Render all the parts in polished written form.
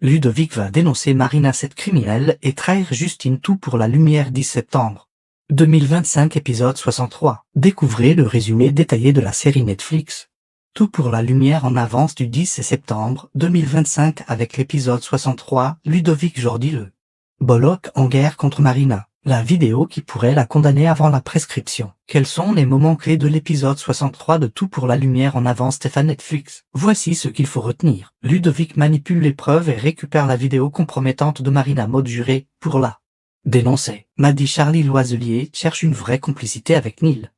Ludovic va dénoncer Marina, cette criminelle, et trahir Justine. Tout pour la lumière. 10 septembre 2025, épisode 63. Découvrez le résumé détaillé de la série Netflix. Tout pour la lumière en avance du 10 septembre 2025 avec l'épisode 63, Ludovic Jordi le Bollock en guerre contre Marina. La vidéo qui pourrait la condamner avant la prescription. Quels sont les moments clés de l'épisode 63 de Tout pour la lumière en avance Stéphane Netflix? Voici ce qu'il faut retenir. Ludovic manipule les preuves et récupère la vidéo compromettante de Marina. Mode juré, pour la dénoncer. Maddy Charlie Loiselier cherche une vraie complicité avec Neil.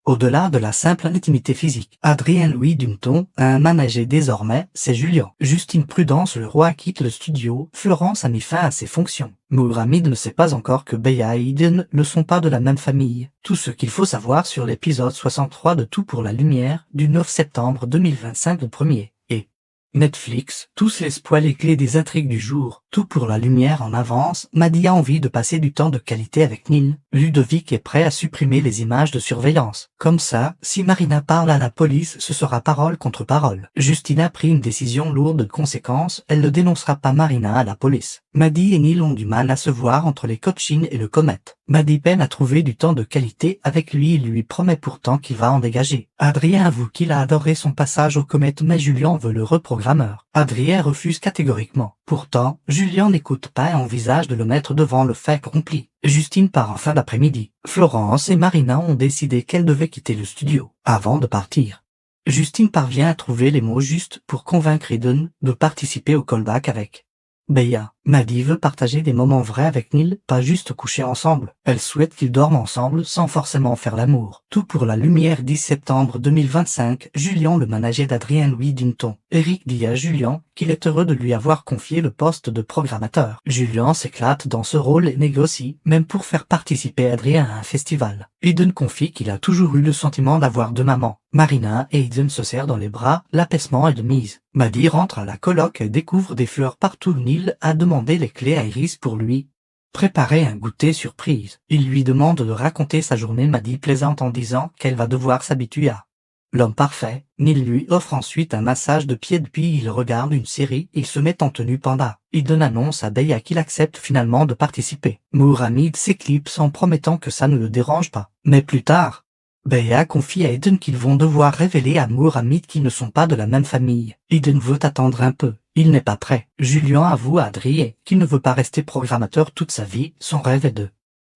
Au-delà de la simple intimité physique, Adrien Louis Duneton a un manager désormais, c'est Julien. Justine Prudence le roi quitte le studio, Florence a mis fin à ses fonctions. Mourhamid ne sait pas encore que Beya et Eden ne sont pas de la même famille. Tout ce qu'il faut savoir sur l'épisode 63 de Tout pour la lumière, du 9 septembre 2025 le premier. Et Netflix, tous les spoils et clés des intrigues du jour. Tout pour la lumière en avance. Maddy a envie de passer du temps de qualité avec Neil. Ludovic est prêt à supprimer les images de surveillance. Comme ça, si Marina parle à la police, ce sera parole contre parole. Justine a pris une décision lourde de conséquences, elle ne dénoncera pas Marina à la police. Maddy et Neil ont du mal à se voir entre les Cochin et le Comet. Maddy peine à trouver du temps de qualité avec lui, il lui promet pourtant qu'il va en dégager. Adrien avoue qu'il a adoré son passage au Comet mais Julien veut le reprogrammeur. Adrien refuse catégoriquement. Pourtant, Julien n'écoute pas et envisage de le mettre devant le fait accompli. Justine part en fin d'après-midi. Florence et Marina ont décidé qu'elles devaient quitter le studio. Avant de partir, Justine parvient à trouver les mots justes pour convaincre Eden de participer au callback avec Beya. Maddy veut partager des moments vrais avec Neil, pas juste coucher ensemble. Elle souhaite qu'ils dorment ensemble sans forcément faire l'amour. Tout pour la lumière. 10 septembre 2025, Julien, le manager d'Adrien Louis Duneton. Eric dit à Julien qu'il est heureux de lui avoir confié le poste de programmateur. Julien s'éclate dans ce rôle et négocie, même pour faire participer Adrien à un festival. Eden confie qu'il a toujours eu le sentiment d'avoir deux mamans. Marina et Eden se serrent dans les bras, l'apaisement est de mise. Maddy rentre à la coloc et découvre des fleurs partout. Neil a demandé les clés à Iris pour lui préparer un goûter surprise. Il lui demande de raconter sa journée. Maddy plaisante en disant qu'elle va devoir s'habituer à l'homme parfait. Neil lui offre ensuite un massage de pieds puis il regarde une série. Il se met en tenue panda. Eden annonce à Beya qu'il accepte finalement de participer. Mourhamid s'éclipse en promettant que ça ne le dérange pas. Mais plus tard, Beya confie à Eden qu'ils vont devoir révéler à Mourhamid qu'ils ne sont pas de la même famille. Eden veut attendre un peu. Il n'est pas prêt. Julien avoue à Adrien qu'il ne veut pas rester programmateur toute sa vie. Son rêve est de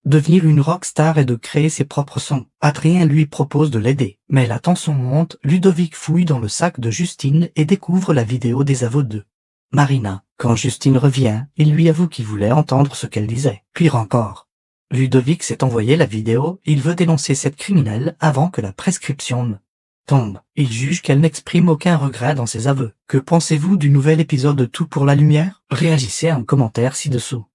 devenir une rockstar et de créer ses propres sons. Adrien lui propose de l'aider. Mais la tension monte. Ludovic fouille dans le sac de Justine et découvre la vidéo des aveux de Marina. Quand Justine revient, il lui avoue qu'il voulait entendre ce qu'elle disait. Pire encore, Ludovic s'est envoyé la vidéo. Il veut dénoncer cette criminelle avant que la prescription ne tombe. Il juge qu'elle n'exprime aucun regret dans ses aveux. Que pensez-vous du nouvel épisode de Tout pour la lumière? Réagissez en commentaire ci-dessous.